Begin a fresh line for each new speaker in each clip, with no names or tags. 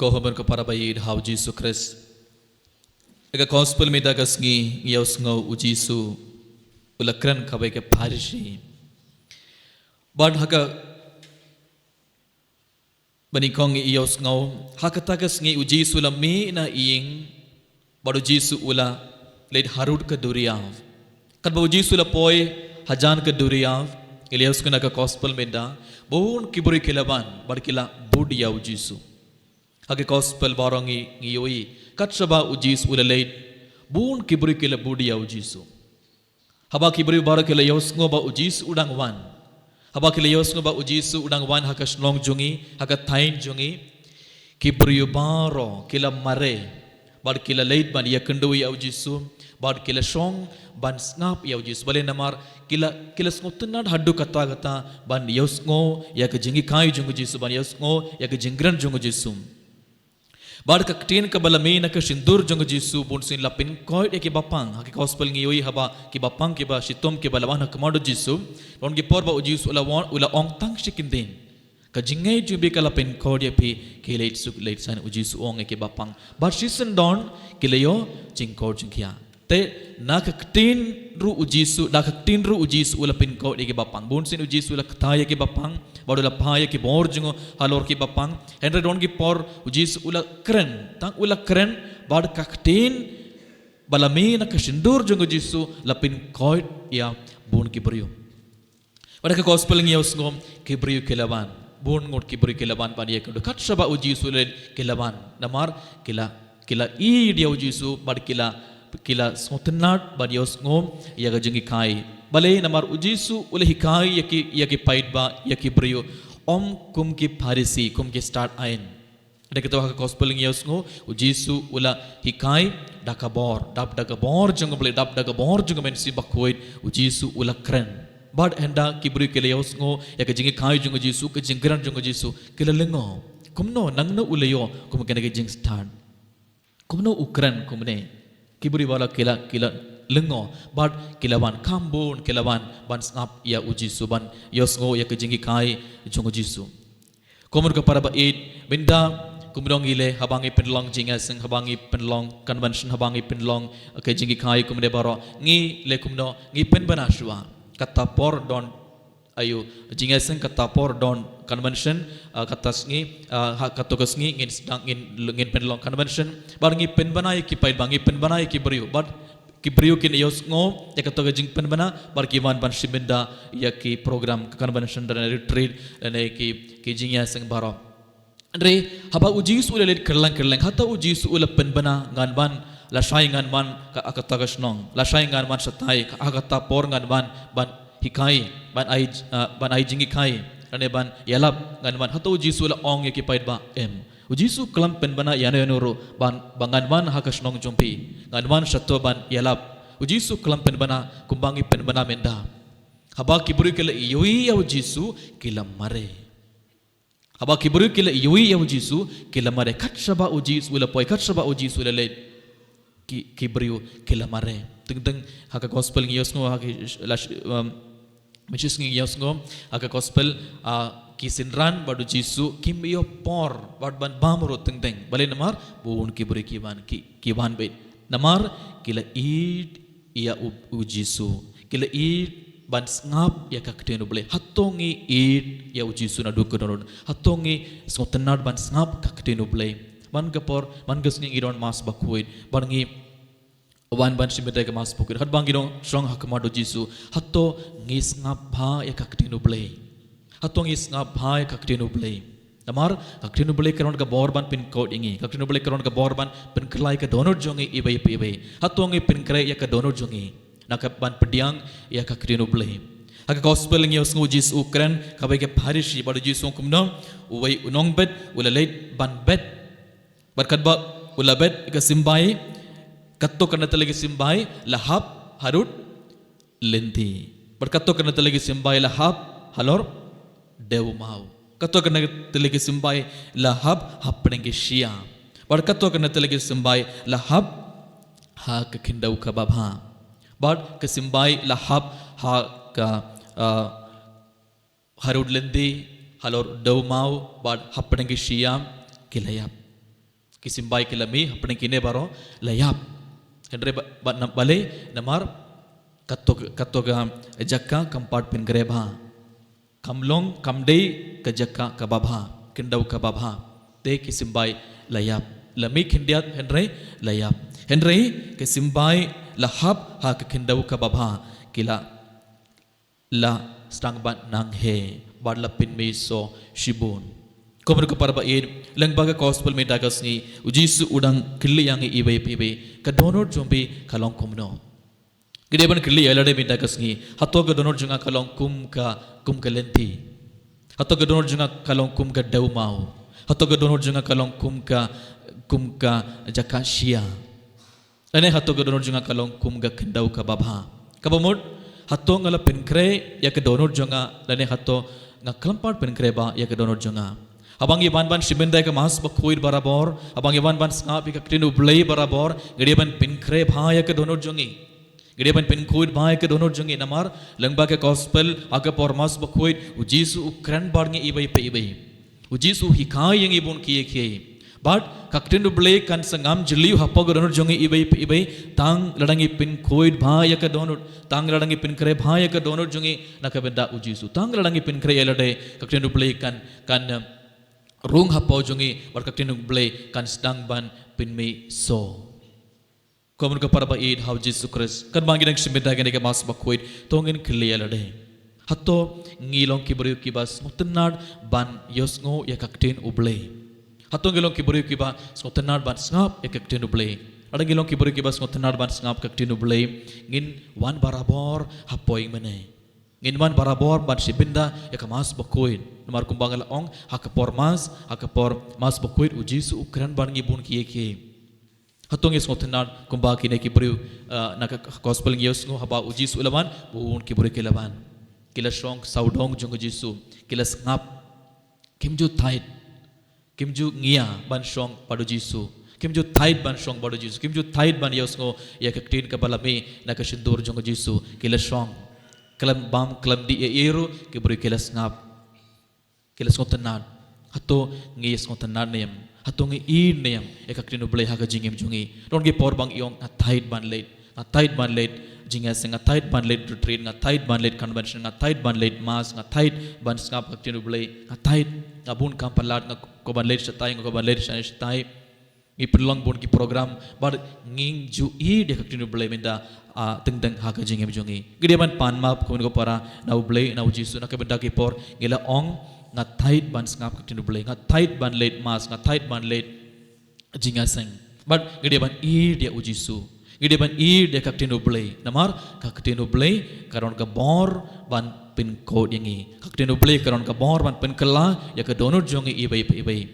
Kohaban ka para bayid how Jesus Christ. Ega gospel mi dagas ngi yaus ngo ujisu ulakran kabay ke parishi. Bad haka banikong yaus ngo haka tagas ngi ujisu la mi na ing badu jisu ula led harud ka duriyav. Kan ba ujisu la poy hajan ka duriyav Elias kuna ka gospel mi da bon kiburi kilaban bad kila bud ya ujisu. Hage gospel barongi ngiyoi katsaba ujis ulalait bun kibri kila budia ujisu haba kibri barak kila yosngo ba ujis udang wan haba kila yosngo ba ujisu udang wan haka shlong jungi haka thain jungi kibri baro kila mare bad kila leit ban yakendu ya ujisu bad kila shong ban snap ya ujisu bale namar kila snotnad haddu kata kata ban yosngo yak jingi kai jungu jisu ban yosngo yak jingran jungu jisu Bad ka ktin ka balami na ka sindur jong Jisu bunsin lapin koy e ki bapang haki gospel ngi yoi haba ki bapang ki ba sitom ki balawan ha kamado Jisu don ki por ba Jisu ula ong tang sikindin ka jingai jubi ka lapin koy pi ki leit suk leit san Jisu ong e ki bapang bad season don ki leyo jing koy jing kya te na ka ktin ru Jisu da ka ktin ru Jisu ula pin koy e ki bapang bunsin Jisu ula kthaya ki bapang Baru la paya ki bor jungo halor ki bapang Henry don ki por ujis ula keren tang ula keren bad kaktin balami na kasindur jungo jisu lapin koit ya bun ki brio Pada ka gospel ngi usngom ki brio kelaban bun ngot ki brio kelaban pan ye kundu kat saba ujisu le kelaban namar kila i dia ujisu bad kila smotenat bad yosngom ya ga jungi kai Bale namar ujisu ule hikai yaki paidba yaki brio om kum ki pharisi kum ki start ain ada kita ha gospel ngi yosngo ujisu ula hikai dakabor jong bale dakabor jong men si bakoid ujisu ula kren bad enda ki brio kele yosngo yak jingi kai jong ujisu ke jingran jong ujisu kele lengo kumno nangno uleyo kum kene ke jing start kumno ukran kumne ki brio wala kila lengo bad kilawan kambon kilawan ban snap ya uji suban yosgo ya kejingi kai jongo jisu komur ka paraba id binda kumrong ile habangi penlong jinga sing habangi penlong convention habangi penlong kejingi kai kumde baro ngi le kumno ngi pen banashwa kata por don ayu jinga sing kata por don convention katas ngi katokas ngi ngin sedang ngin penlong convention bar ngi pen banai ki pai bangi pen banai ki beriu bad Kibrio kin yos ngo ya katoga jing pen bana bar ki wan ban shibenda ya ki program convention dan retreat dan ki jingya sing baro andre haba ujis ulet kerlang hata ujis ul pen bana ngan ban la shai ngan ban ka akataga snong la shai ngan ban satai ka akata por ngan ban hikai ban ai jingi kai ane ban yalap ngan ban hata ujis ul ong ya ki paid ba em Ujisu kelam pen bana yana yanoro ban bangan ban hakas nong jompi ngan ban shatto ban yalap ujisu kelam pen bana kumbangi pen bana menda haba kiburi kele yoi ya ujisu kila mare haba kiburi kele yoi ya ujisu kila mare kat shaba ujis wala poi kat shaba ujis wala le kibriu kila mare teng haka gospel ngi yosngo haka mechis ngi yosngo haka gospel kisinran badu jisu kim yo por bad ban bamro teng bale namar bun kibri kiban bet namar kila id ya ujisu kila id ban ngap ya kaktenu bale hatongi id ya ujisu na dukonon hatongi smotenad ban ngap kaktenu bale man gapor man gasni iron mas bakuid bangi wan ban simedai ke mas bakuid hat bangino strong hakmado jisu hatto ngis ngap bha ya kaktenu bale Hatong is ngap hai kaktinu blay. Namar kaktinu blay karon ka borban pin code ingi. Kaktinu blay karon ka borban pin kelai ka donor jongi ibai. Hatong pin krai ya ka donor jongi. Nakaban pediang ya kaktinu blay. Haka gospel ngi osngu jis ukran kabai ke parishi badu jis kumno uwai unong bet ula late ban bet. Berkat ba ula bet ka simbai katto kana talagi simbai lahap harut lenti. Berkat to kana talagi simbai lahap halor Dewa mau. Kato kena telegi simbai lahab hapnenge shia. Bad kato kena telegi simbai lahab ha ke kindau ka babha. Bad ke simbai lahab ha ka harud lendi halor dewa mau bad hapnenge shia kilayap. Kisimbai kilami hapning kine baro layap. Henry bale namar katoga jakka kampat pin greba. Kamlong kamdei ke jakka ke babha. Kendau ke babha. Te kisimbai layap. Lami kindiat Henry layap. Henry kisimbai lahap ha ke kendau ke babha. Kila la stangbat nang he. Badla pin meso shibun. Komar ko para ba langbaga gospel me dagas ni ujisu udang kili yang ibe ka donor jombi kalong kumno. Gede ban kili elade me dagas ni hato ka donor junga kalong kum ka lenti. Hato ka donor junga kalong kum ka daumau. Hato ka donor junga kalong kum ka jakashia. Ane hato ka donor junga kalong kum ka kendau ka babha. Kabamud hato ngala penkre ya ka donor junga lane hato nga klampart penkre ba ya ka donor junga. Abang iban ban shibendai ka mas bakhuir barabor, abang iban ban snapi ka tinu blay barabor, gede ban pinkre bhaya ka donor jungi, gede ban pinkhuir bhaya ka donor jungi namar langba ka gospel aga por mas bakhuir ujisu ukran barngi ibai pe ibai, ujisu hikai yang ibun kiye, but kaktinu blay kan sangam jeliu hapog donor jungi ibai pe ibai, tang ladangi pinkhuir bhaya ka donor, tang ladangi pinkre bhaya ka donor jungi nakabenda ujisu, tang ladangi pinkre elade kaktinu blay kan rung hapau jungi berkatinu blay kan sedang ban pinmi so. Komun ke para baid hau Jesus Christ kan bangi nang simeda gani ke mas bakuit tongin clear lade. Hato ngilong kibariu kibas ngotenad ban yosngo ya kaktin ublay. Hato ngilong kibariu kibas ngotenad ban ngap ya kaktin ublay. Ada ngilong kibariu kibas ngotenad ban ngap kaktin ublay ngin wan barabor hapoi mene. Ngin wan barabor ban sibinda ya ke mas bakuit. Namar kumbangal ong hakapor mas bakuit ujisu ukran ban ngibun kiye. Hatong is ngotenad kumba kine kibru nak gospel ngiyos ngo haba ujisu ulaman bun kibru kilaban. Kila strong saudong jung ujisu kila ngap kimju tight kimju ngia ban strong padu jisu kimju tight ban strong padu jisu kimju tight ban yos ngo ya kaktin kabalami nak sindur jung ujisu kila strong kelam bam kelam di eru kibru kila ngap kilas ngotenad hato ngis ngotenad neyam hato ngi neyam ekakdino blay haga jingem jungi don ge por bang iong ngatait ban late jinga sing ngatait ban late retreat ngatait ban late convention ngatait ban late mass ngatait ban skap kakdino blay ngatait ngabun kampalat ngko ban late satai ngko ban late satai ngi perlang bun ki program bar nging ju de kakdino blay menda tengdeng haga jingem jungi gede ban pan map ko para nau blay nau jisu nakabenda ki por ngila ong ngatait ban skap kaktin blay ngatait ban late mas ngatait ban late jinga seng but gede ban dia ujisu gede ban dia kaktin blay namar kaktin blay karon ka bor ban pin code yangi kaktin blay karon ka bor ban pin kala ya ka donor jongi ibai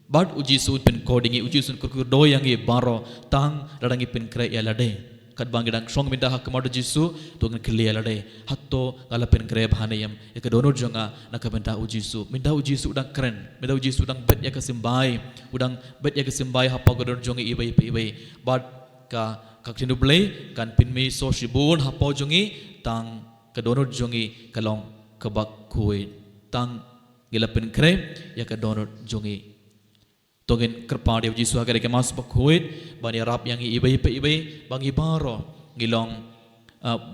but ujisu pin code yangi ujisu kurkur do yangi baro tang ladangi pin kre ya lade kat bangidang strong minda hak kamadu jisu tungan clear lade hatto galapin kre bhanayam ya donor jonga nakabenda ujisu minda ujisu udang keren minda ujisu udang bet ya kesimbai hapa donor jongi ibai but ka kaktindu blay kan pinmi so shibun hapa jongi tang ka donor jongi kalong kabak kuit tang galapin kre ya donor jongi tongin kerpa dia ujisu agar ke mas bakhuit bani rap yang ibai bangi baro ngilong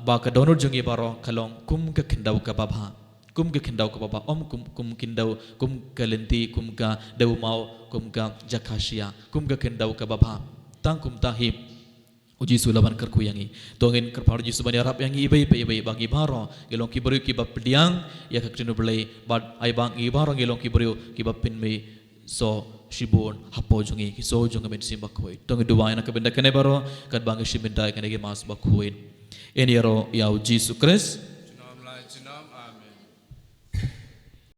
ba ka donor jungi baro kalong kum ka kendau ka babha kum kindau kum ka lenti kum ka daumau kum ka jakashia kum ka kendau ka babha tang kum tahib ujisu laban kerku yangi tongin kerpa ujisu bani rap yang ibai bangi baro ngilong kibariu ki bab diang ya ka kinu belai bad ai bang i baro ngilong kibariu ki bab pinmi so shibun hapo jungi kiso junga men sim bakhoi tong duwa na kabenda kene baro kad bang shibinda kene ge mas bakhoi eniro ya Jesus Christ